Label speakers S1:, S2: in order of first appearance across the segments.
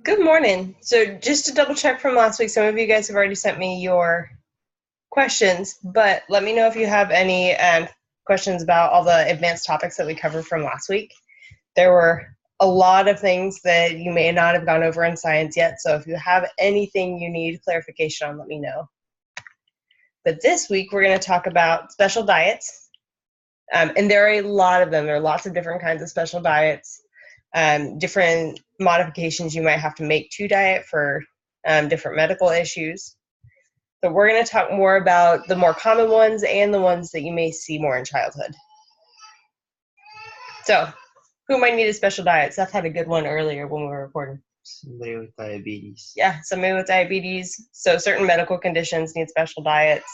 S1: Good morning. So just to double check from last week, some of you guys have already sent me your questions, but let me know if you have any questions about all the advanced topics that we covered from last week. There were a lot of things that you may not have gone over in science yet, so if you have anything you need clarification on, let me know. But this week, we're going to talk about special diets, and there are a lot of them. There are lots of different kinds of special diets. Different modifications you might have to make to diet for different medical issues. So we're going to talk more about the more common ones and the ones that you may see more in childhood. So who might need a special diet? Seth had a good one earlier when we were recording.
S2: Somebody with diabetes.
S1: Yeah, somebody with diabetes. So certain medical conditions need special diets.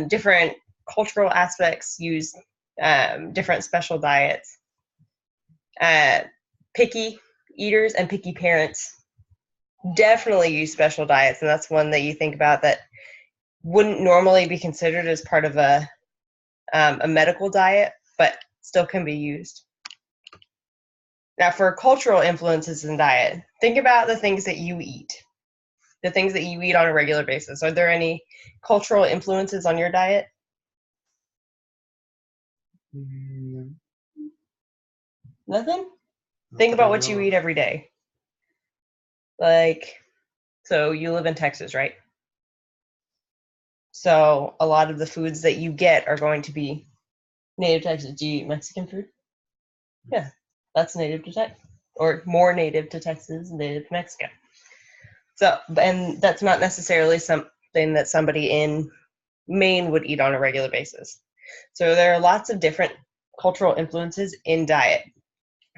S1: Different cultural aspects use different special diets. Picky eaters and picky parents definitely use special diets, and that's one that you think about that wouldn't normally be considered as part of a medical diet, but still can be used. Now, for cultural influences in diet, think about the things that you eat, the things that you eat on a regular basis. Are there any cultural influences on your diet?
S2: Mm,
S1: Nothing?
S2: not
S1: Think
S2: that
S1: about
S2: I
S1: what you
S2: know of.
S1: eat every day. Like, so you live in Texas, right? So a lot of the foods that you get are going to be native to Texas. Do you eat Mexican food? Yeah, that's native to Texas, or more native to Texas, native to Mexico. So, and that's not necessarily something that somebody in Maine would eat on a regular basis. So there are lots of different cultural influences in diet.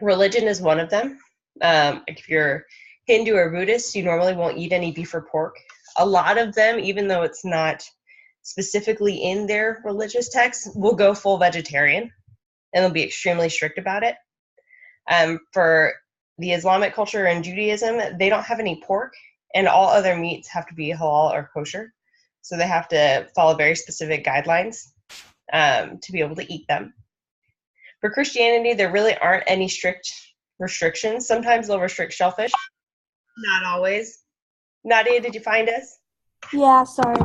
S1: Religion is one of them. If you're Hindu or Buddhist, you normally won't eat any beef or pork. A lot of them, even though it's not specifically in their religious texts, will go full vegetarian, and they'll be extremely strict about it. For the Islamic culture and Judaism, they don't have any pork, and all other meats have to be halal or kosher. So they have to follow very specific guidelines to be able to eat them. For Christianity, there really aren't any strict restrictions. Sometimes they'll restrict shellfish, not always. Nadia, did you find us?
S3: Yeah, sorry.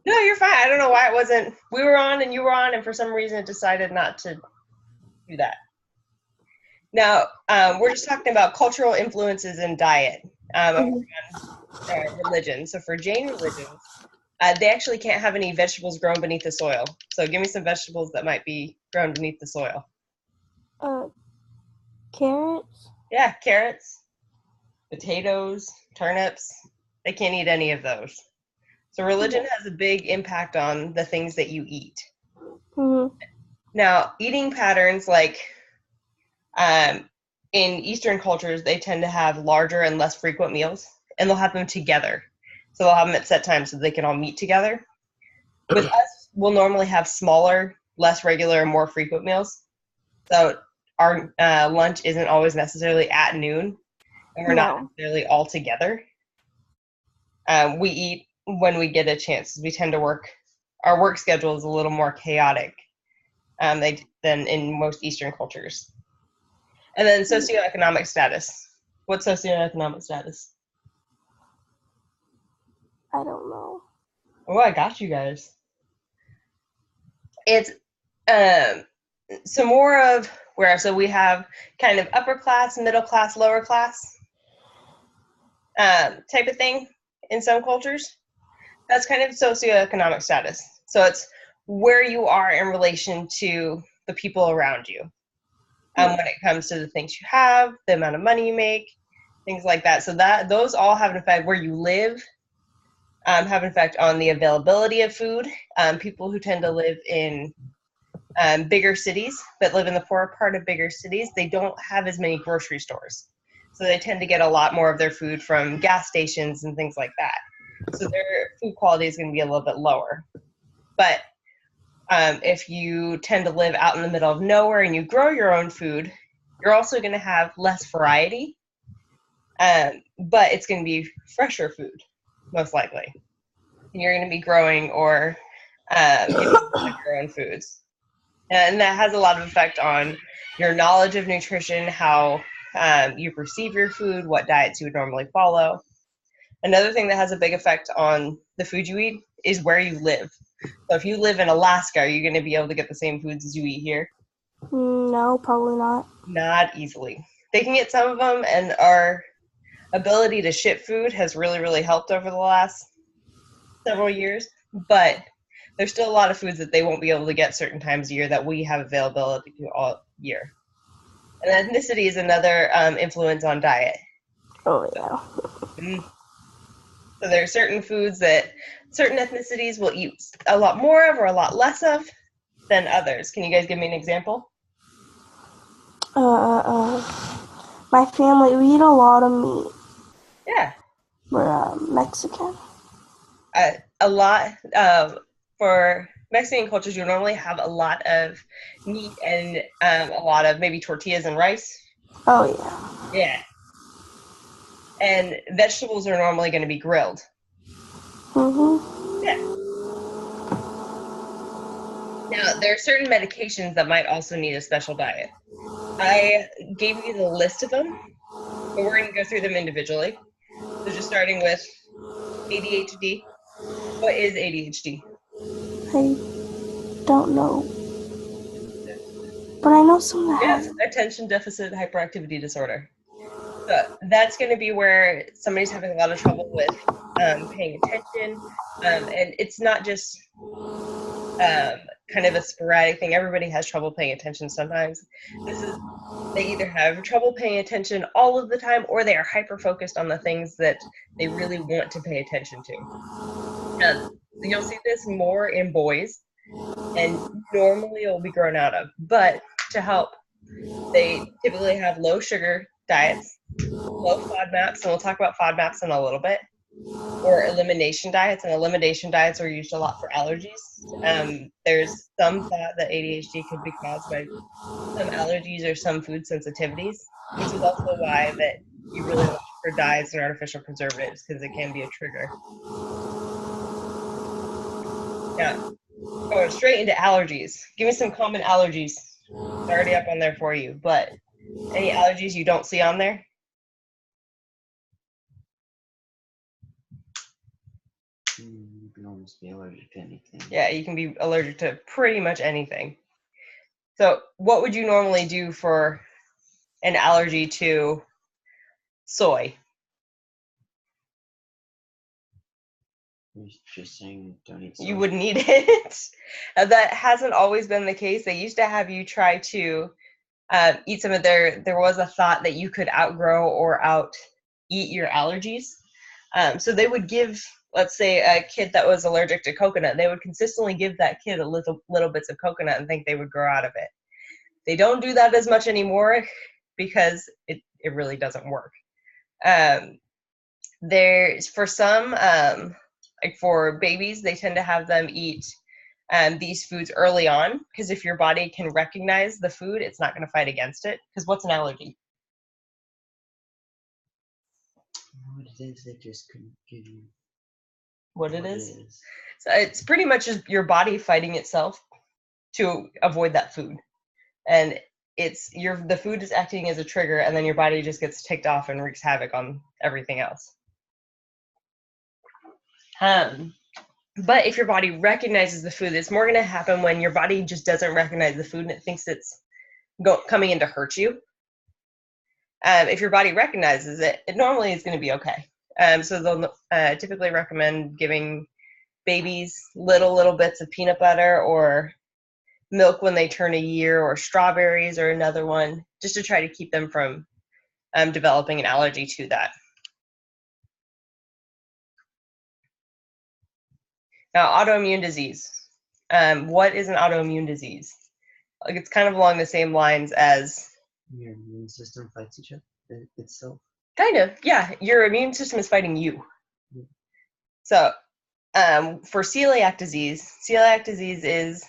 S1: No, you're fine. I don't know why it wasn't. We were on and you were on, and for some reason it decided not to do that. Now, we're just talking about cultural influences in diet religion. So for Jain religions, they actually can't have any vegetables grown beneath the soil. So give me some vegetables that might be grown beneath the soil.
S3: Carrots?
S1: Yeah, carrots, potatoes, turnips. They can't eat any of those. So religion has a big impact on the things that you eat.
S3: Mm-hmm.
S1: Now, eating patterns like in Eastern cultures, they tend to have larger and less frequent meals, and they'll have them together. So they'll have them at set times so they can all meet together. With us, we'll normally have smaller, less regular, and more frequent meals. So our lunch isn't always necessarily at noon, and we're not necessarily all together. We eat when we get a chance. We tend to work. Our work schedule is a little more chaotic than in most Eastern cultures. And then socioeconomic status. What's socioeconomic status?
S3: I don't know.
S1: Oh, I got you guys. It's some more of where, so we have kind of upper class, middle class, lower class type of thing in some cultures. That's kind of socioeconomic status. So it's where you are in relation to the people around you. When it comes to the things you have, the amount of money you make, things like that. So that those all have an effect where you live, have an effect on the availability of food. People who tend to live in bigger cities, but live in the poorer part of bigger cities, they don't have as many grocery stores. So they tend to get a lot more of their food from gas stations and things like that. So their food quality is going to be a little bit lower. But if you tend to live out in the middle of nowhere and you grow your own food, you're also going to have less variety, but it's going to be fresher food, most likely. And you're going to be growing or your own foods. And that has a lot of effect on your knowledge of nutrition, how you perceive your food, what diets you would normally follow. Another thing that has a big effect on the food you eat is where you live. So if you live in Alaska, are you going to be able to get the same foods as you eat here?
S3: No, probably not.
S1: Not easily. They can get some of them, and our ability to ship food has really, really helped over the last several years. But there's still a lot of foods that they won't be able to get certain times a year that we have availability to all year. And ethnicity is another influence on diet.
S3: Oh yeah.
S1: So there are certain foods that certain ethnicities will eat a lot more of or a lot less of than others. Can you guys give me an example?
S3: My family, we eat a lot of meat.
S1: Yeah.
S3: We're Mexican.
S1: A lot for Mexican cultures, you normally have a lot of meat and a lot of maybe tortillas and rice.
S3: Oh yeah.
S1: Yeah. And vegetables are normally going to be grilled.
S3: Mhm.
S1: Yeah. Now, there are certain medications that might also need a special diet. I gave you the list of them, but we're going to go through them individually. So just starting with ADHD. What is ADHD?
S3: I don't know, but I know some that
S1: Yes,
S3: have.
S1: attention deficit hyperactivity disorder. So that's going to be where somebody's having a lot of trouble with paying attention. And it's not just kind of a sporadic thing. Everybody has trouble paying attention sometimes. They either have trouble paying attention all of the time, or they are hyper focused on the things that they really want to pay attention to. You'll see this more in boys, and normally it will be grown out of. But to help, they typically have low sugar diets, low FODMAPs, and we'll talk about FODMAPs in a little bit, or elimination diets. And elimination diets are used a lot for allergies. There's some thought that ADHD could be caused by some allergies or some food sensitivities, which is also why that you really look for dyes and artificial preservatives, because it can be a trigger. Now, going straight into allergies. Give me some common allergies. It's already up on there for you, but any allergies you don't see on there?
S2: You can almost be allergic to anything.
S1: Yeah, you can be allergic to pretty much anything. So what would you normally do for an allergy to soy?
S2: You're just saying don't eat soy.
S1: You wouldn't eat it. That hasn't always been the case. They used to have you try to eat some of there was a thought that you could outgrow or out eat your allergies. So they would give, let's say, a kid that was allergic to coconut, they would consistently give that kid a little bits of coconut and think they would grow out of it. They don't do that as much anymore because it really doesn't work. There's for some, like for babies, they tend to have them eat these foods early on, because if your body can recognize the food, it's not going to fight against it. Because what's an allergy?
S2: What it is, they just couldn't give you
S1: What it is? So it's pretty much just your body fighting itself to avoid that food, and the food is acting as a trigger, and then your body just gets ticked off and wreaks havoc on everything else. But if your body recognizes the food, it's more going to happen when your body just doesn't recognize the food and it thinks it's coming in to hurt you. If your body recognizes it, it normally is going to be okay. So they'll typically recommend giving babies little bits of peanut butter or milk when they turn a year, or strawberries or another one, just to try to keep them from developing an allergy to that. Now, autoimmune disease. What is an autoimmune disease? Like, it's kind of along the same lines as
S2: your immune system fights each other itself.
S1: Kind of, yeah. Your immune system is fighting you.
S2: Yeah.
S1: So, for celiac disease is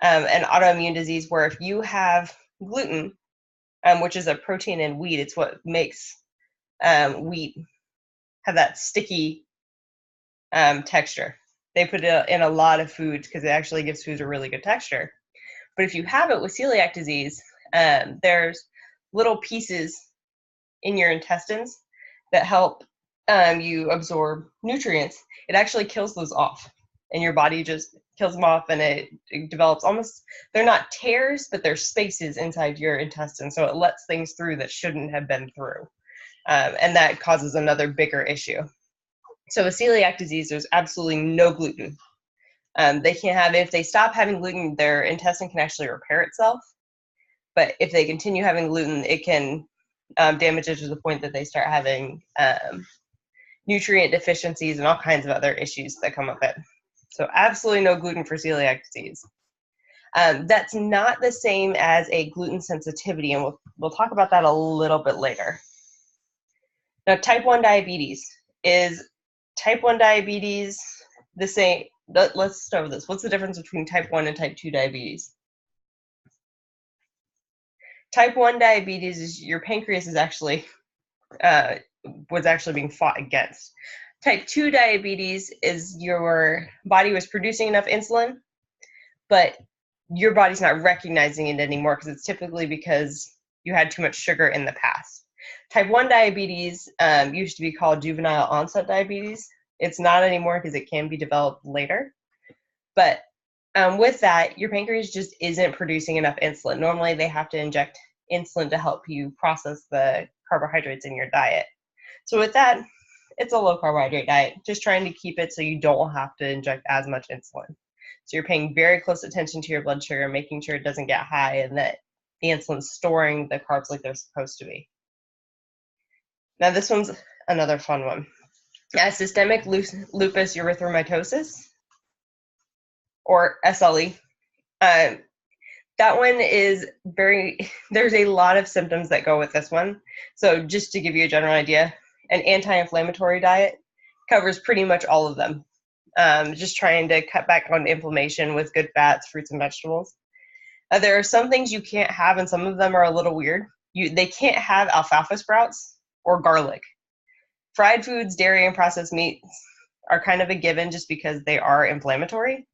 S1: an autoimmune disease where if you have gluten, which is a protein in wheat, it's what makes wheat have that sticky texture. They put it in a lot of foods because it actually gives foods a really good texture. But if you have it with celiac disease, there's little pieces in your intestines that help you absorb nutrients, it actually kills those off. And your body just kills them off, and it develops almost, they're not tears, but they're spaces inside your intestine. So it lets things through that shouldn't have been through. And that causes another bigger issue. So with celiac disease, there's absolutely no gluten. They can't have, if they stop having gluten, their intestine can actually repair itself. But if they continue having gluten, it can damage it to the point that they start having nutrient deficiencies and all kinds of other issues that come with it. So absolutely no gluten for celiac disease. That's not the same as a gluten sensitivity, and we'll talk about that a little bit later. Now, type 1 diabetes. Is type 1 diabetes the same? Let's start with this. What's the difference between type 1 and type 2 diabetes? Type 1 diabetes is your pancreas is actually was actually being fought against. Type 2 diabetes is your body was producing enough insulin, but your body's not recognizing it anymore because it's typically because you had too much sugar in the past. Type 1 diabetes used to be called juvenile onset diabetes. It's not anymore because it can be developed later. But with that, your pancreas just isn't producing enough insulin. Normally, they have to inject insulin to help you process the carbohydrates in your diet. So with that, it's a low carbohydrate diet, just trying to keep it so you don't have to inject as much insulin. So you're paying very close attention to your blood sugar, making sure it doesn't get high and that the insulin's storing the carbs like they're supposed to be. Now this one's another fun one. Systemic lupus erythematosus, or SLE. That one is there's a lot of symptoms that go with this one. So just to give you a general idea, an anti-inflammatory diet covers pretty much all of them. Just trying to cut back on inflammation with good fats, fruits, and vegetables. There are some things you can't have, and some of them are a little weird. They can't have alfalfa sprouts or garlic. Fried foods, dairy, and processed meats are kind of a given just because they are inflammatory.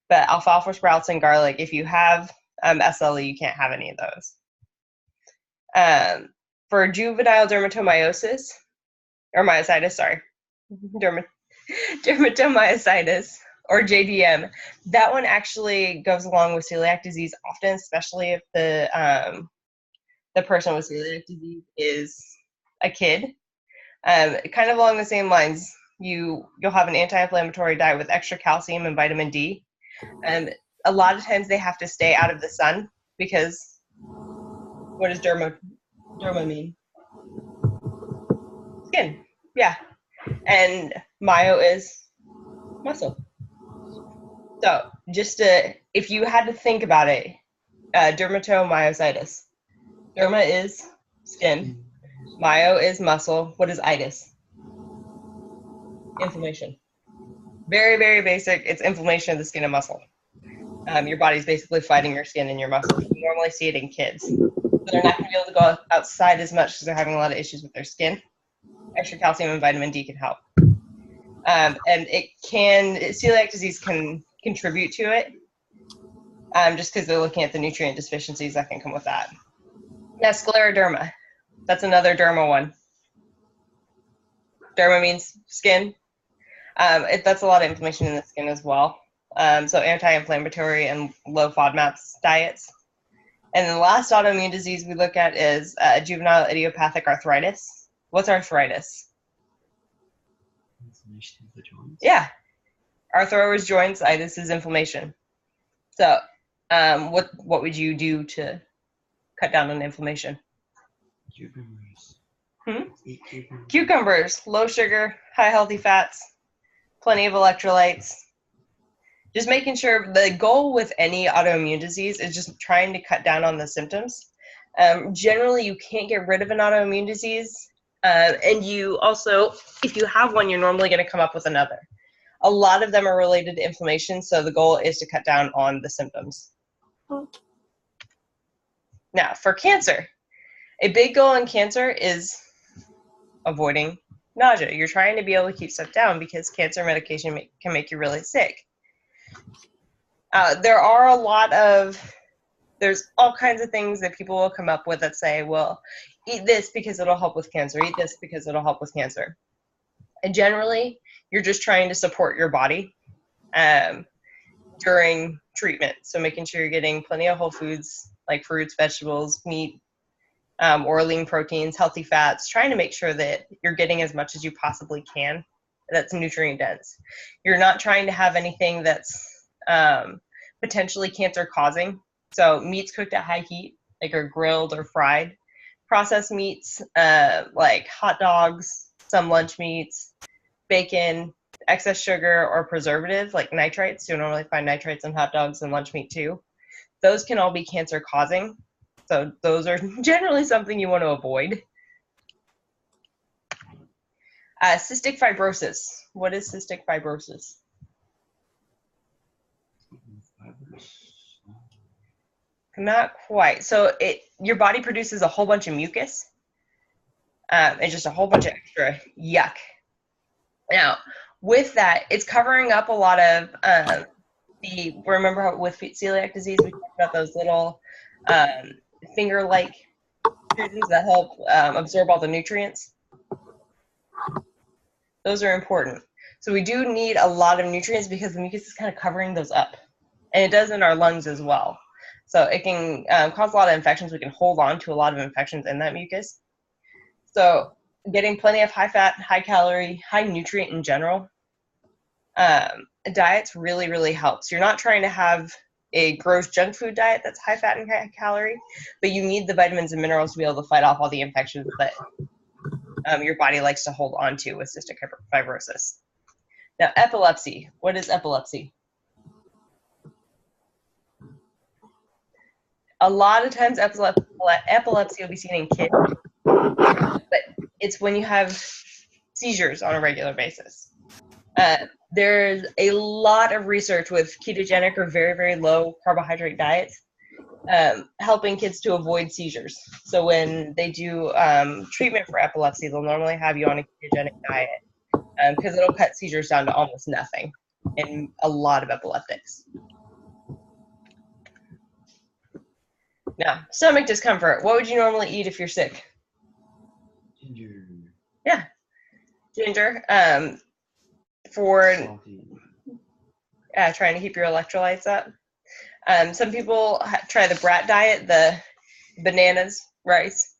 S1: But alfalfa sprouts and garlic, if you have SLE, you can't have any of those. For juvenile dermatomyositis, or myositis, sorry, dermatomyositis, or JDM, that one actually goes along with celiac disease often, especially if the person with celiac disease is a kid. Kind of along the same lines, you'll have an anti-inflammatory diet with extra calcium and vitamin D. A lot of times they have to stay out of the sun because what does derma mean? Skin, yeah. And myo is muscle. So just if you had to think about it, dermatomyositis. Derma is skin. Myo is muscle. What is itis? Inflammation. Very, very basic. It's inflammation of the skin and muscle. Your body's basically fighting your skin and your muscles. You normally see it in kids. So they're not going to be able to go outside as much because they're having a lot of issues with their skin. Extra calcium and vitamin D can help. And celiac disease can contribute to it just because they're looking at the nutrient deficiencies that can come with that. Now, scleroderma. That's another derma one. Derma means skin. That's a lot of inflammation in the skin as well. So anti-inflammatory and low FODMAPs diets. And the last autoimmune disease we look at is juvenile idiopathic arthritis. What's arthritis?
S2: Inflammation of the joints.
S1: Yeah. Arthro is joints, itis is inflammation. So what would you do to cut down on inflammation?
S2: Cucumbers.
S1: Hmm?
S2: Eat cucumbers.
S1: Cucumbers, low sugar, high healthy fats, plenty of electrolytes. Just making sure the goal with any autoimmune disease is just trying to cut down on the symptoms. Generally, you can't get rid of an autoimmune disease. And you also, if you have one, you're normally going to come up with another. A lot of them are related to inflammation, so the goal is to cut down on the symptoms. Now, for cancer, a big goal in cancer is avoiding nausea. You're trying to be able to keep stuff down because cancer medication can make you really sick. There's all kinds of things that people will come up with that say, well, eat this because it'll help with cancer, eat this because it'll help with cancer. And generally, you're just trying to support your body during treatment. So making sure you're getting plenty of whole foods like fruits, vegetables, meat, or lean proteins, healthy fats, trying to make sure that you're getting as much as you possibly can that's nutrient dense. You're not trying to have anything that's potentially cancer causing. So meats cooked at high heat, like are grilled or fried. Processed meats, like hot dogs, some lunch meats, bacon, excess sugar or preservative like nitrites. You'll normally find nitrites in hot dogs and lunch meat too. Those can all be cancer causing. So those are generally something you want to avoid. Cystic fibrosis. What is cystic fibrosis? Not quite. So your body produces a whole bunch of mucus and just a whole bunch of extra yuck. Now, with that, it's covering up a lot of remember how with celiac disease, we talked about those little finger-like protrusions that help absorb all the nutrients. Those are important. So we do need a lot of nutrients because the mucus is kind of covering those up. And it does in our lungs as well. So it can cause a lot of infections. We can hold on to a lot of infections in that mucus. So getting plenty of high fat, high calorie, high nutrient in general, diets really, really helps. You're not trying to have a gross junk food diet that's high fat and high calorie, but you need the vitamins and minerals to be able to fight off all the infections that your body likes to hold on to with cystic fibrosis. Now, epilepsy. What is epilepsy? A lot of times epilepsy will be seen in kids, but it's when you have seizures on a regular basis. There's a lot of research with ketogenic or very, very low carbohydrate diets helping kids to avoid seizures. So when they do treatment for epilepsy, they'll normally have you on a ketogenic diet because it'll cut seizures down to almost nothing in a lot of epileptics. Now, stomach discomfort. What would you normally eat if you're sick?
S2: Ginger.
S1: Yeah, ginger. For trying to keep your electrolytes up. Some people try the brat diet, the bananas, rice.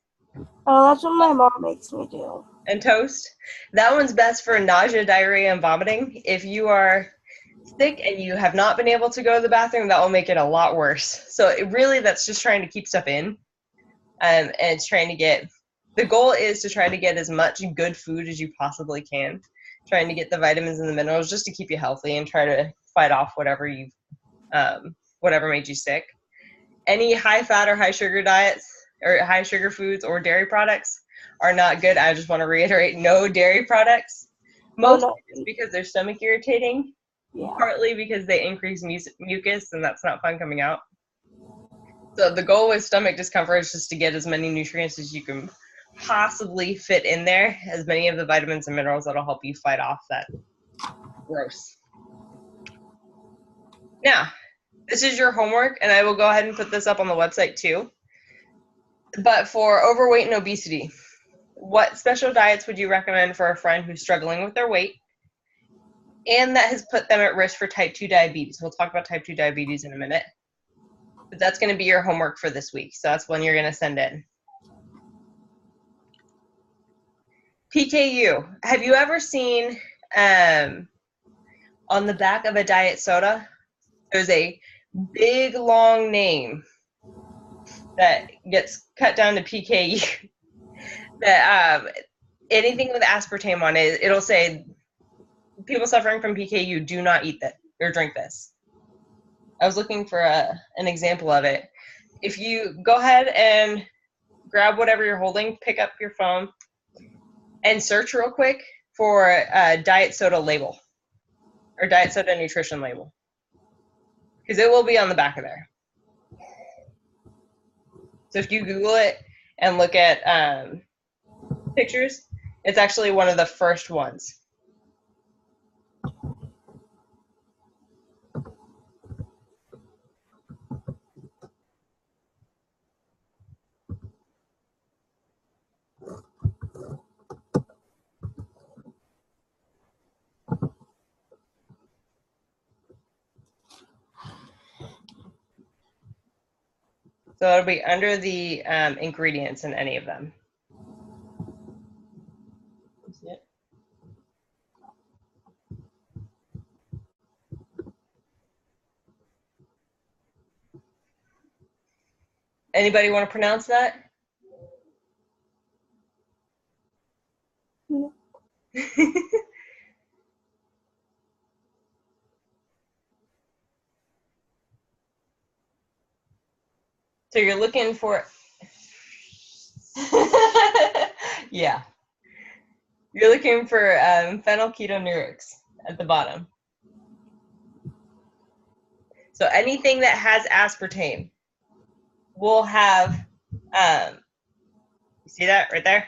S3: Oh, that's what my mom makes me do.
S1: And toast. That one's best for nausea, diarrhea, and vomiting. If you are sick and you have not been able to go to the bathroom, that will make it a lot worse. So that's just trying to keep stuff in. And it's trying to get, the goal is to try to get as much good food as you possibly can. Trying to get the vitamins and the minerals just to keep you healthy and try to fight off whatever whatever made you sick. Any high fat or high sugar diets or high sugar foods or dairy products are not good. I just want to reiterate, no dairy products. Mostly it's because they're stomach irritating, partly because they increase mucus and that's not fun coming out. So the goal with stomach discomfort is just to get as many nutrients as you can possibly fit in there, as many of the vitamins and minerals that'll help you fight off that gross. Now, this is your homework, and I will go ahead and put this up on the website too. But for overweight and obesity, what special diets would you recommend for a friend who's struggling with their weight and that has put them at risk for type 2 diabetes? We'll talk about type 2 diabetes in a minute. But that's going to be your homework for this week. So that's when you're going to send in. PKU. Have you ever seen on the back of a diet soda, there's a big long name that gets cut down to PKU? That anything with aspartame on it, it'll say people suffering from PKU do not eat that or drink this. I was looking for an example of it. If you go ahead and grab whatever you're holding, pick up your phone, and search real quick for a diet soda label or diet soda nutrition label, because it will be on the back of there. So if you Google it and look at pictures, it's actually one of the first ones. So it'll be under the ingredients in any of them. You see it? Anybody want to pronounce that?
S3: No.
S1: So you're looking for, yeah, you're looking for phenylketonuria at the bottom. So anything that has aspartame will have, you see that right there?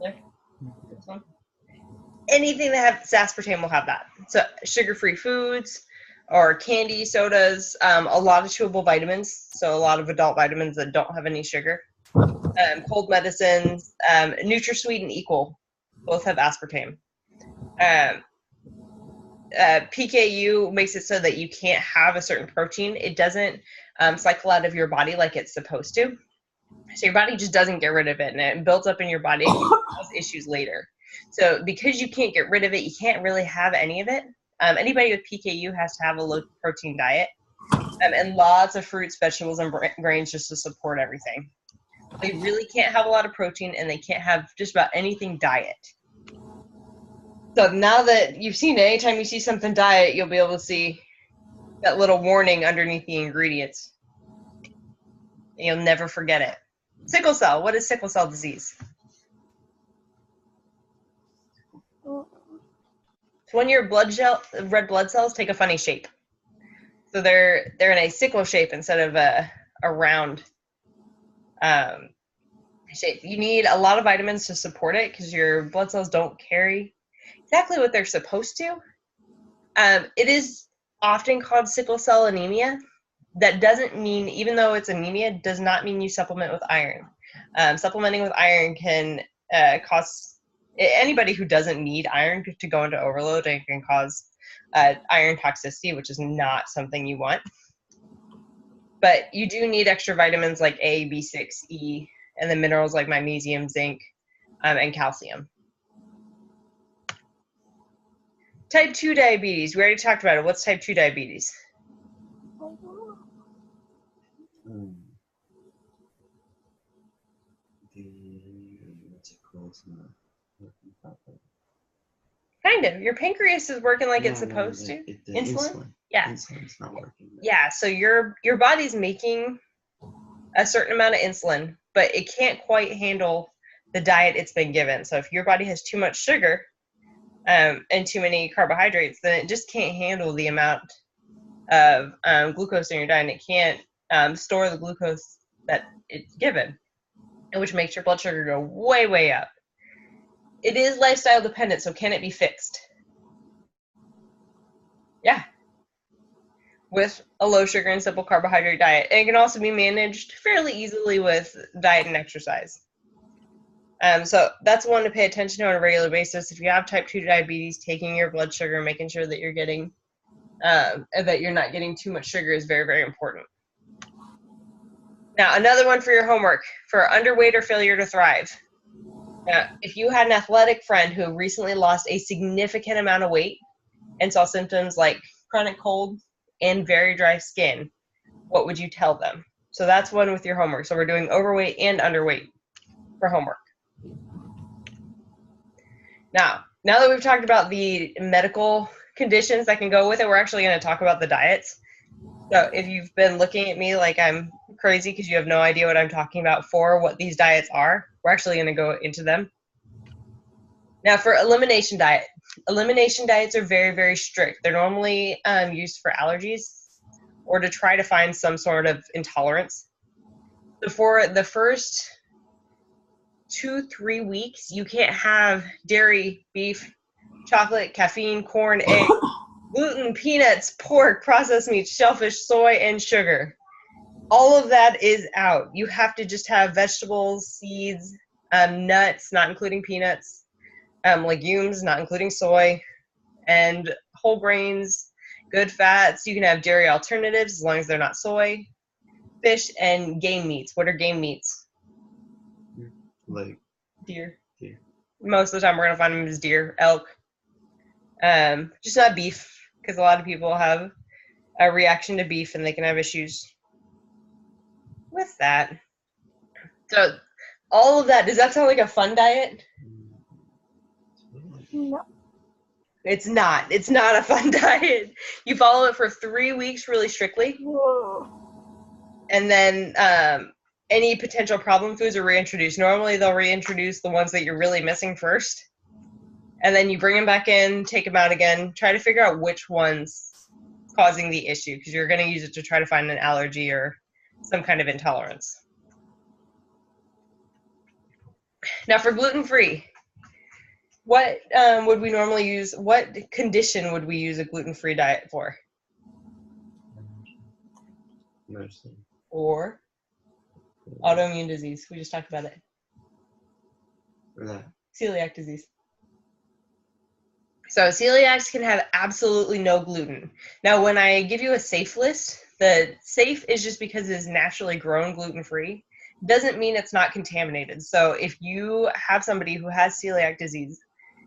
S1: There? This one? Anything that has aspartame will have that. So sugar-free foods or candy, sodas, a lot of chewable vitamins, so a lot of adult vitamins that don't have any sugar, cold medicines, NutraSweet and Equal both have aspartame. PKU makes it so that you can't have a certain protein. It doesn't cycle out of your body like it's supposed to. So your body just doesn't get rid of it, and it builds up in your body and can cause issues later. So because you can't get rid of it, you can't really have any of it. Anybody with PKU has to have a low protein diet and lots of fruits, vegetables, and grains just to support everything. They really can't have a lot of protein, and they can't have just about anything diet. So now that you've seen it, anytime you see something diet, you'll be able to see that little warning underneath the ingredients. And you'll never forget it. Sickle cell. What is sickle cell disease? It's when your red blood cells take a funny shape. So they're in a sickle shape instead of a round shape. You need a lot of vitamins to support it because your blood cells don't carry exactly what they're supposed to. It is often called sickle cell anemia. That doesn't mean, even though it's anemia, does not mean you supplement with iron. Supplementing with iron can cause anybody who doesn't need iron to go into overload, and can cause iron toxicity, which is not something you want. But you do need extra vitamins like A, B6, E, and the minerals like magnesium, zinc, and calcium. Type 2 diabetes. We already talked about it. What's type 2 diabetes?
S2: What's it called?
S1: Kind of. Your pancreas is working like it's
S2: No,
S1: supposed to.
S2: the
S1: Insulin? Yeah.
S2: Insulin's not working.
S1: Yeah, so your body's making a certain amount of insulin, but it can't quite handle the diet it's been given. So if your body has too much sugar and too many carbohydrates, then it just can't handle the amount of glucose in your diet, and it can't store the glucose that it's given, which makes your blood sugar go way, way up. It is lifestyle dependent, so can it be fixed? Yeah. With a low sugar and simple carbohydrate diet. And it can also be managed fairly easily with diet and exercise. So that's one to pay attention to on a regular basis. If you have type 2 diabetes, taking your blood sugar, making sure that you're getting, that you're not getting too much sugar is very, very important. Now, another one for your homework, for underweight or failure to thrive. Now, if you had an athletic friend who recently lost a significant amount of weight and saw symptoms like chronic cold and very dry skin, what would you tell them? So that's one with your homework. So we're doing overweight and underweight for homework. Now that we've talked about the medical conditions that can go with it, we're actually going to talk about the diets. So if you've been looking at me like I'm crazy because you have no idea what I'm talking about for what these diets are, we're actually going to go into them. Now for elimination diet. Elimination diets are very, very strict. They're normally used for allergies or to try to find some sort of intolerance. So for the first 2-3 weeks, you can't have dairy, beef, chocolate, caffeine, corn, egg, gluten, peanuts, pork, processed meats, shellfish, soy, and sugar. All of that is out. You have to just have vegetables, seeds, nuts, not including peanuts, legumes, not including soy, and whole grains, good fats. You can have dairy alternatives as long as they're not soy. fish, and game meats. What are game meats?
S2: Like
S1: Deer.
S2: Deer.
S1: Most of the time, we're gonna find them as deer, elk. Just not beef, because a lot of people have a reaction to beef, and they can have issues with that. So, all of that. Does that sound like a fun diet?
S3: No.
S1: It's not. It's not a fun diet. You follow it for 3 weeks really strictly, and then any potential problem foods are reintroduced. Normally, they'll reintroduce the ones that you're really missing first, and then you bring them back in, take them out again, try to figure out which one's causing the issue, because you're going to use it to try to find an allergy or some kind of intolerance. Now, for gluten-free, what would we normally use? What condition would we use a gluten-free diet for?
S2: Mostly.
S1: Or autoimmune disease. We just talked about it.
S2: Or that.
S1: Celiac disease. So celiacs can have absolutely no gluten. Now, when I give you a safe list, the safe is just because it is naturally grown gluten-free. Doesn't mean it's not contaminated. So if you have somebody who has celiac disease,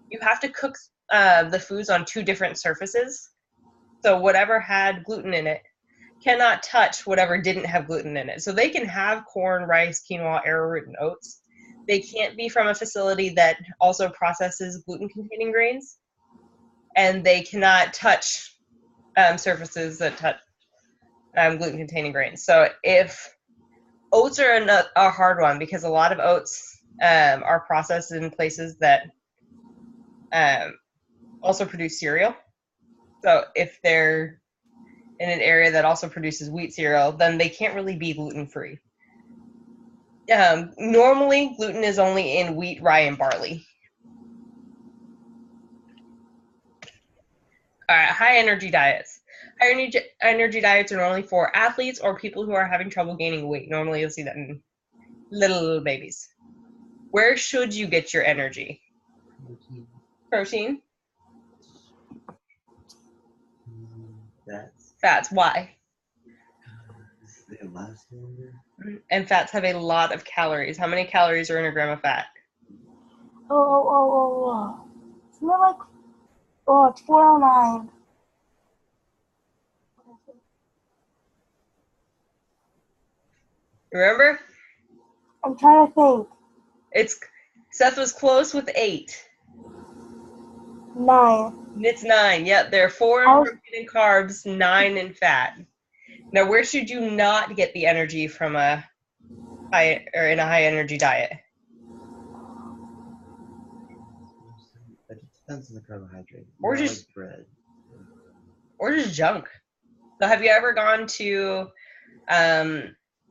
S1: you have to cook the foods on 2 different surfaces. So whatever had gluten in it cannot touch whatever didn't have gluten in it. So they can have corn, rice, quinoa, arrowroot, and oats. They can't be from a facility that also processes gluten-containing grains. And they cannot touch surfaces that touch gluten-containing grains. So if oats are a hard one, because a lot of oats are processed in places that also produce cereal. So if they're in an area that also produces wheat cereal, then they can't really be gluten-free. Normally, gluten is only in wheat, rye, and barley. All right, high energy diets. High energy diets are normally for athletes or people who are having trouble gaining weight. Normally, you'll see that in little babies. Where should you get your energy? Protein? Fats. Why?
S2: They last longer.
S3: Mm-hmm.
S1: And fats have a lot of calories. How many calories are in a gram of fat?
S3: Isn't it like, it's 409.
S1: Remember?
S3: I'm trying to think.
S1: Seth was close with 8.
S3: 9.
S1: It's 9. Yep, there are 4 in protein and carbs, 9 in fat. Now, where should you not get the energy from in a high energy diet?
S2: It depends on the carbohydrate.
S1: Or
S2: Not
S1: just
S2: like bread.
S1: Or just junk. So have you ever gone to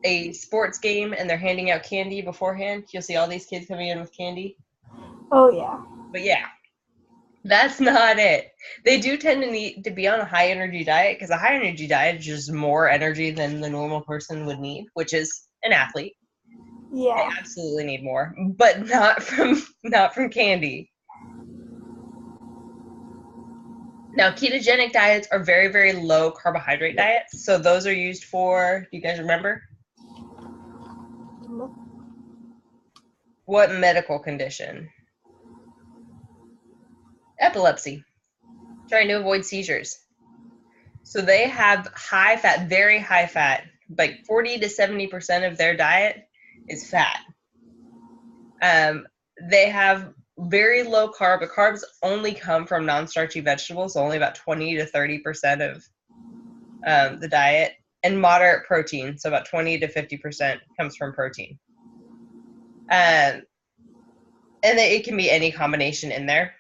S1: a sports game and they're handing out candy beforehand? You'll see all these kids coming in with candy.
S3: Oh, yeah.
S1: But yeah, that's not it. They do tend to need to be on a high energy diet, because a high energy diet is just more energy than the normal person would need, which is an athlete.
S3: Yeah.
S1: They absolutely need more, but not from candy. Now, ketogenic diets are very, very low carbohydrate diets. So those are used for, do you guys remember? What medical condition? Epilepsy. Trying to avoid seizures. So they have high fat, very high fat, like 40 to 70% of their diet is fat. They have very low carb, but carbs only come from non-starchy vegetables, so only about 20 to 30% of the diet, and moderate protein, so about 20 to 50% comes from protein. And it can be any combination in there,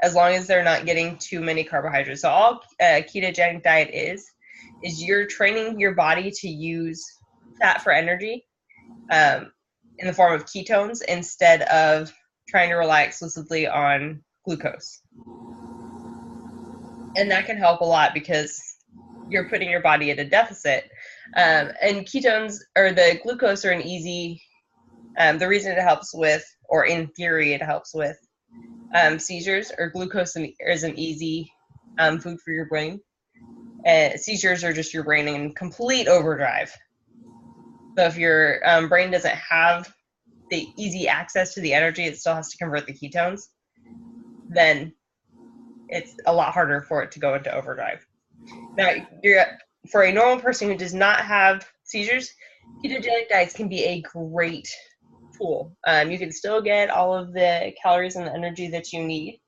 S1: as long as they're not getting too many carbohydrates. So all ketogenic diet is you're training your body to use fat for energy in the form of ketones instead of trying to rely exclusively on glucose. And that can help a lot because you're putting your body at a deficit. And ketones, or the glucose, are an easy, the reason it helps with, or in theory it helps with seizures, or glucose is an easy food for your brain. Seizures are just your brain in complete overdrive. So if your brain doesn't have the easy access to the energy, it still has to convert the ketones, then it's a lot harder for it to go into overdrive. Now, for a normal person who does not have seizures, ketogenic diets can be a great tool. You can still get all of the calories and the energy that you need,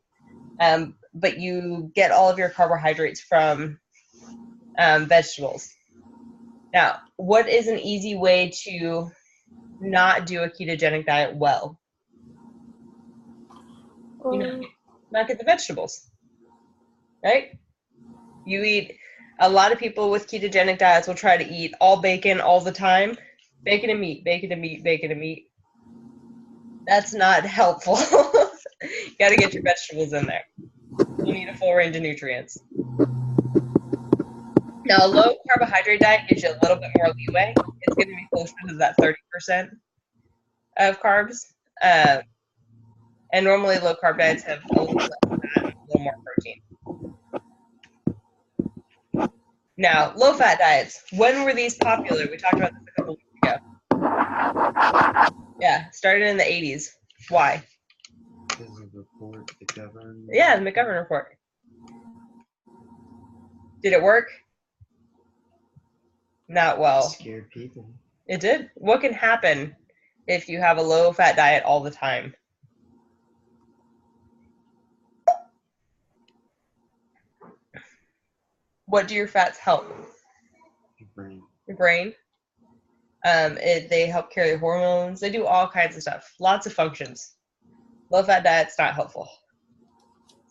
S1: but you get all of your carbohydrates from vegetables. Now, what is an easy way to not do a ketogenic diet well? Not get the vegetables, right? You eat, a lot of people with ketogenic diets will try to eat all bacon all the time. Bacon and meat, bacon and meat, bacon and meat. That's not helpful. You got to get your vegetables in there. You need a full range of nutrients. Now, a low carbohydrate diet gives you a little bit more leeway. It's going to be closer to that 30% of carbs. And normally low carb diets have a little less fat, a little more protein. Now, low fat diets, when were these popular? We talked about this a couple weeks ago. Yeah, started in the 80s. Why?
S2: Because of the report, the McGovern.
S1: Yeah, the McGovern report. Did it work? Not well.
S2: Scared people.
S1: It did. What can happen if you have a low fat diet all the time? What do your fats help?
S2: Your brain.
S1: Your brain. They help carry hormones. They do all kinds of stuff. Lots of functions. Low fat diet's not helpful.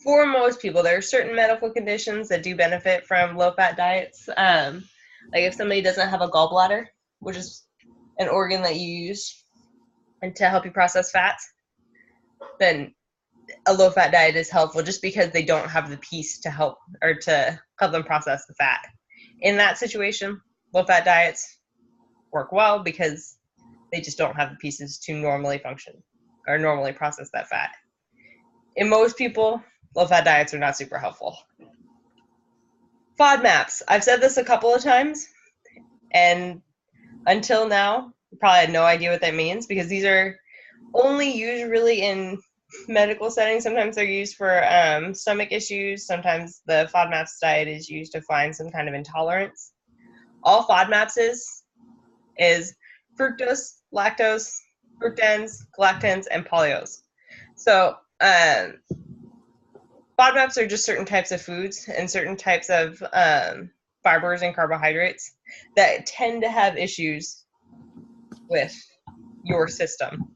S1: For most people, there are certain medical conditions that do benefit from low fat diets. Like if somebody doesn't have a gallbladder, which is an organ that you use and to help you process fats, then a low fat diet is helpful just because they don't have the piece to help them process the fat. In that situation, low fat diets work well because they just don't have the pieces to normally function or normally process that fat. In most people, low fat diets are not super helpful. FODMAPs. I've said this a couple of times, and until now, you probably had no idea what that means because these are only used really in medical settings. Sometimes they're used for stomach issues. Sometimes the FODMAPs diet is used to find some kind of intolerance. All FODMAPs is fructose, lactose, fructans, galactans, and polyols. So FODMAPs are just certain types of foods and certain types of fibers and carbohydrates that tend to have issues with your system.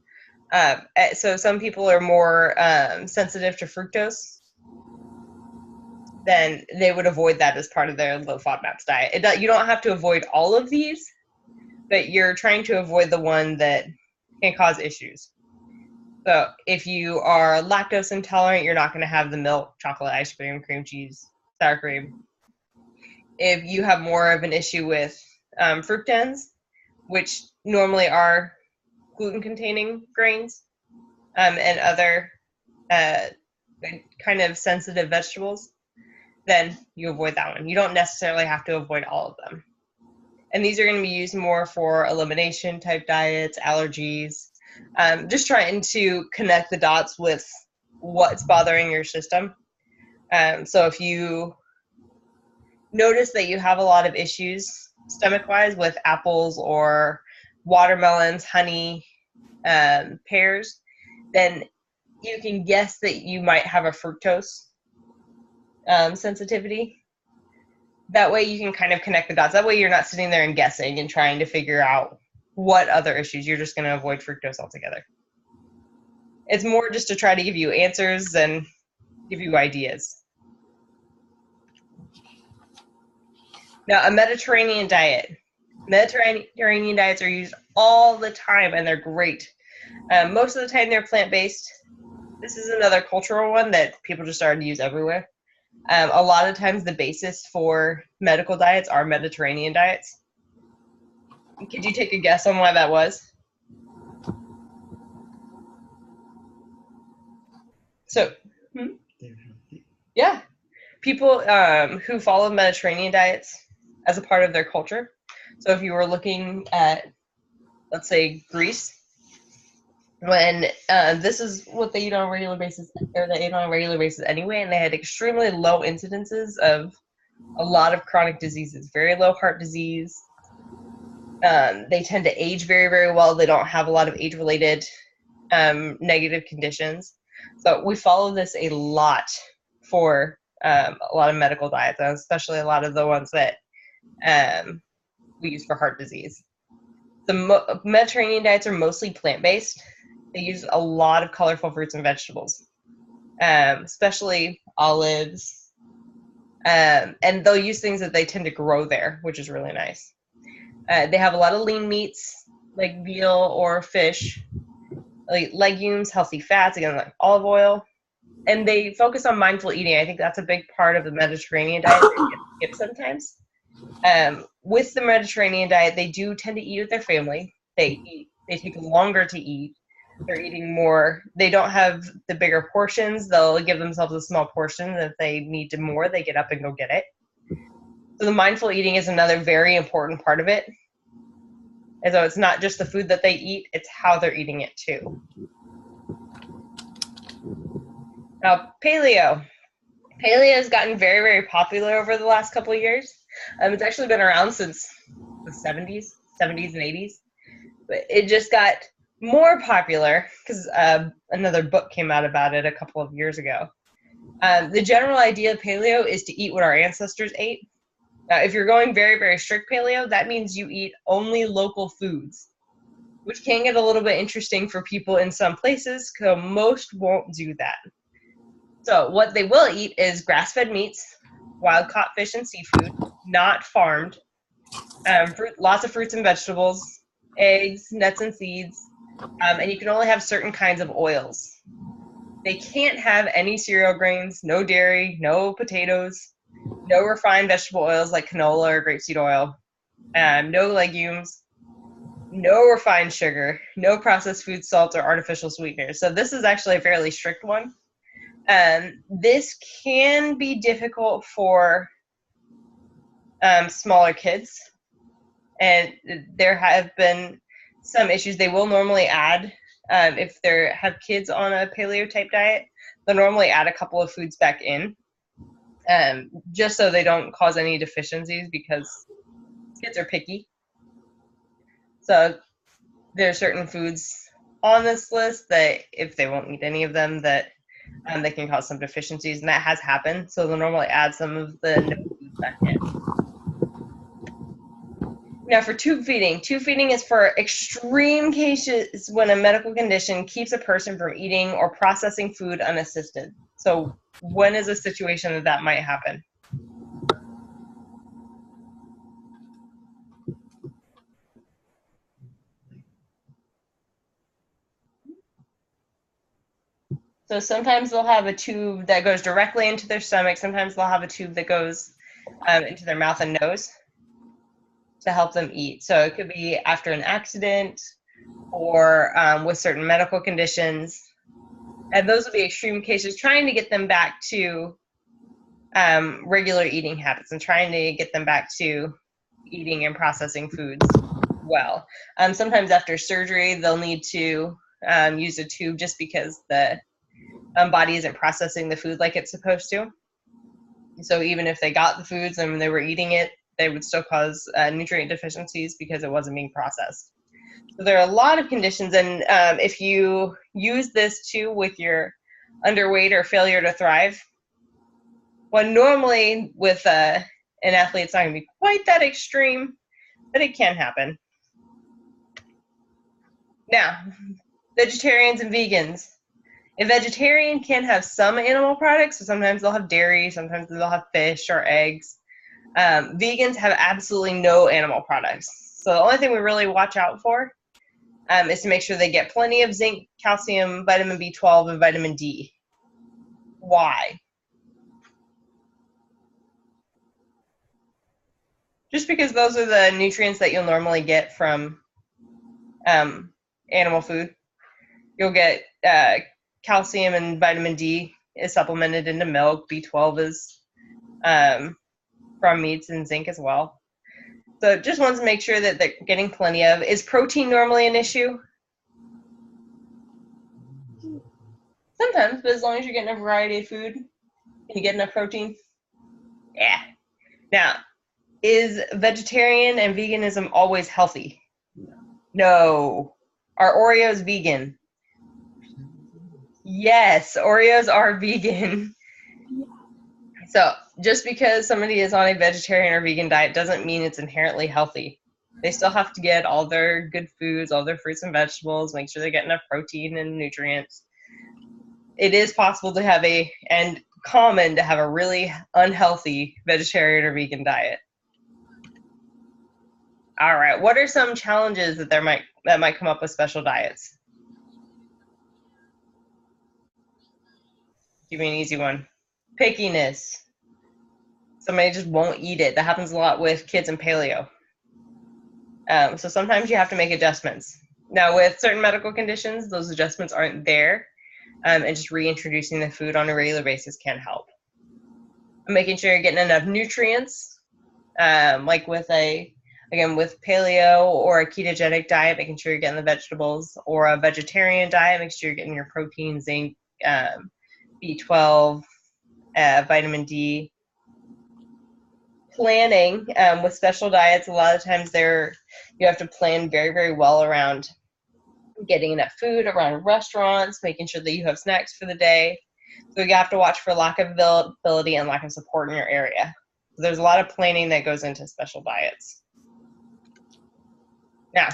S1: So some people are more sensitive to fructose, then they would avoid that as part of their low FODMAPs diet. You don't have to avoid all of these, but you're trying to avoid the one that can cause issues. So if you are lactose intolerant, you're not going to have the milk, chocolate, ice cream, cream cheese, sour cream. If you have more of an issue with fructans, which normally are gluten-containing grains, and other kind of sensitive vegetables, then you avoid that one. You don't necessarily have to avoid all of them. And these are going to be used more for elimination type diets, allergies, just trying to connect the dots with what's bothering your system. So if you notice that you have a lot of issues stomach-wise with apples or watermelons, honey, pears, then you can guess that you might have a fructose sensitivity. That way you can kind of connect the dots. That way you're not sitting there and guessing and trying to figure out what other issues. You're just going to avoid fructose altogether. It's more just to try to give you answers than give you ideas. Now, a Mediterranean diet. Mediterranean diets are used all the time, and they're great. Most of the time, they're plant-based. This is another cultural one that people just started to use everywhere. A lot of times, the basis for medical diets are Mediterranean diets. Could you take a guess on why that was? So, yeah, people who follow Mediterranean diets as a part of their culture. So if you were looking at let's say Greece, when this is what they eat on a regular basis, or they ate on a regular basis anyway, and they had extremely low incidences of a lot of chronic diseases, very low heart disease. They tend to age very, very well. They don't have a lot of age-related negative conditions. So we follow this a lot for a lot of medical diets, and especially a lot of the ones that we use for heart disease. The Mediterranean diets are mostly plant-based. They use a lot of colorful fruits and vegetables, especially olives, and they'll use things that they tend to grow there, which is really nice. They have a lot of lean meats, like veal or fish, like legumes, healthy fats, again, like olive oil. And they focus on mindful eating. I think that's a big part of the Mediterranean diet that gets skipped sometimes. With the Mediterranean diet, they do tend to eat with their family. They take longer to eat. They're eating more. They don't have the bigger portions. They'll give themselves a small portion. If they need more, they get up and go get it. So the mindful eating is another very important part of it. And so it's not just the food that they eat, it's how they're eating it too. Now, paleo. Paleo has gotten very, very popular over the last couple of years. It's actually been around since the 70s and 80s. But it just got more popular because another book came out about it a couple of years ago. The general idea of paleo is to eat what our ancestors ate. Now, if you're going very, very strict paleo, that means you eat only local foods, which can get a little bit interesting for people in some places because most won't do that. So what they will eat is grass-fed meats, wild-caught fish and seafood, not farmed, lots of fruits and vegetables, eggs, nuts and seeds, and you can only have certain kinds of oils. They can't have any cereal grains, no dairy, no potatoes, no refined vegetable oils like canola or grapeseed oil, no legumes, no refined sugar, no processed food salts or artificial sweeteners. So this is actually a fairly strict one. This can be difficult for smaller kids, and there have been some issues. They will normally add, if they have kids on a paleo type diet, they'll normally add a couple of foods back in, just so they don't cause any deficiencies because kids are picky. So there are certain foods on this list that if they won't eat any of them, that they can cause some deficiencies, and that has happened. So they'll normally add some of the no foods back in. Now for tube feeding is for extreme cases when a medical condition keeps a person from eating or processing food unassisted. So when is a situation that might happen? So sometimes they'll have a tube that goes directly into their stomach. Sometimes they'll have a tube that goes into their mouth and nose to help them eat. So it could be after an accident or with certain medical conditions. And those would be extreme cases, trying to get them back to regular eating habits and trying to get them back to eating and processing foods well. Sometimes after surgery, they'll need to use a tube just because the body isn't processing the food like it's supposed to. So even if they got the foods and they were eating it, they would still cause nutrient deficiencies because it wasn't being processed. So there are a lot of conditions, and if you use this too with your underweight or failure to thrive, well, normally with an athlete, it's not going to be quite that extreme, but it can happen. Now, vegetarians and vegans. A vegetarian can have some animal products, so sometimes they'll have dairy, sometimes they'll have fish or eggs. Vegans have absolutely no animal products. So the only thing we really watch out for is to make sure they get plenty of zinc, calcium, vitamin B12, and vitamin D. Why? Just because those are the nutrients that you'll normally get from animal food. You'll get calcium and vitamin D is supplemented into milk. B12 is from meats, and zinc as well. So just wants to make sure that they're getting plenty of. Is protein normally an issue? Sometimes, but as long as you're getting a variety of food, you get enough protein. Yeah. Now, is vegetarian and veganism always healthy? No. Are Oreos vegan? Yes, Oreos are vegan. So just because somebody is on a vegetarian or vegan diet doesn't mean it's inherently healthy. They still have to get all their good foods, all their fruits and vegetables, make sure they get enough protein and nutrients. It is possible to have and common to have a really unhealthy vegetarian or vegan diet. All right, what are some challenges that might come up with special diets? Give me an easy one. Pickiness. Somebody just won't eat it. That happens a lot with kids in paleo. So sometimes you have to make adjustments. Now, with certain medical conditions, those adjustments aren't there, and just reintroducing the food on a regular basis can help. Making sure you're getting enough nutrients, like with with paleo or a ketogenic diet, making sure you're getting the vegetables, or a vegetarian diet, make sure you're getting your protein, zinc, B12, vitamin D. Planning with special diets, a lot of times you have to plan very, very well around getting enough food, around restaurants, making sure that you have snacks for the day. So you have to watch for lack of availability and lack of support in your area. So there's a lot of planning that goes into special diets. Now,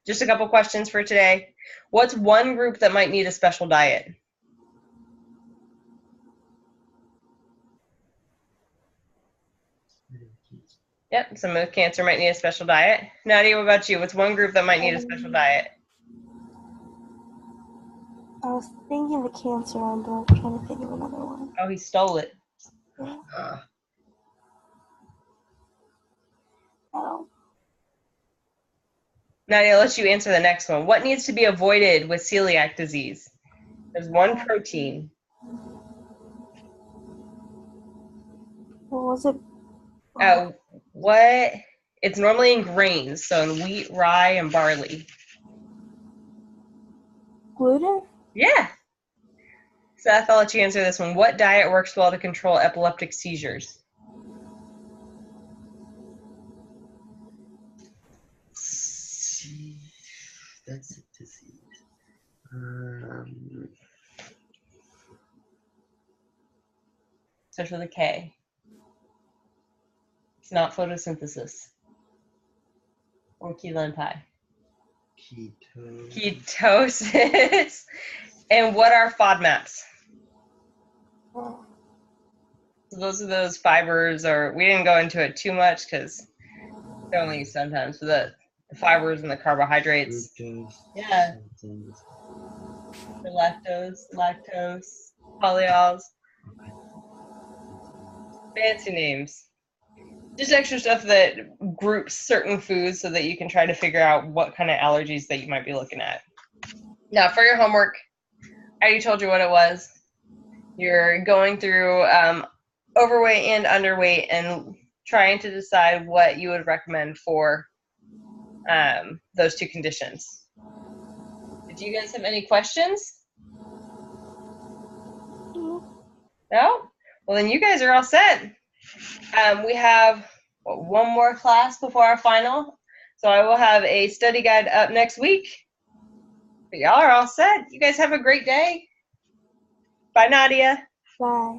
S1: just a couple questions for today. What's one group that might need a special diet? Yep, some with cancer might need a special diet. Nadia, what about you? What's one group that might need a special diet?
S3: I was thinking the cancer one, but I'm trying to think of another one.
S1: Oh, he stole it.
S3: Oh,
S1: Nadia, I'll let you answer the next one. What needs to be avoided with celiac disease? There's one protein.
S3: what was it?
S1: What? It's normally in grains, so in wheat, rye, and barley.
S3: Gluten?
S1: Yeah. Seth, I'll let you answer this one. What diet works well to control epileptic seizures?
S2: That's a disease.
S1: Starts with a K. It's not photosynthesis or key lime pie. Ketosis. And what are FODMAPs?
S3: Oh,
S1: So those are those fibers, or we didn't go into it too much because they're only used sometimes. So the fibers and the carbohydrates.
S2: Fructose.
S1: Yeah. The lactose, polyols. Fancy names. Just extra stuff that groups certain foods so that you can try to figure out what kind of allergies that you might be looking at. Now, for your homework, I already told you what it was. You're going through overweight and underweight and trying to decide what you would recommend for those two conditions. Do you guys have any questions? No? Well, then you guys are all set. We have one more class before our final. So I will have a study guide up next week. But y'all are all set. You guys have a great day. Bye, Nadia.
S3: bye.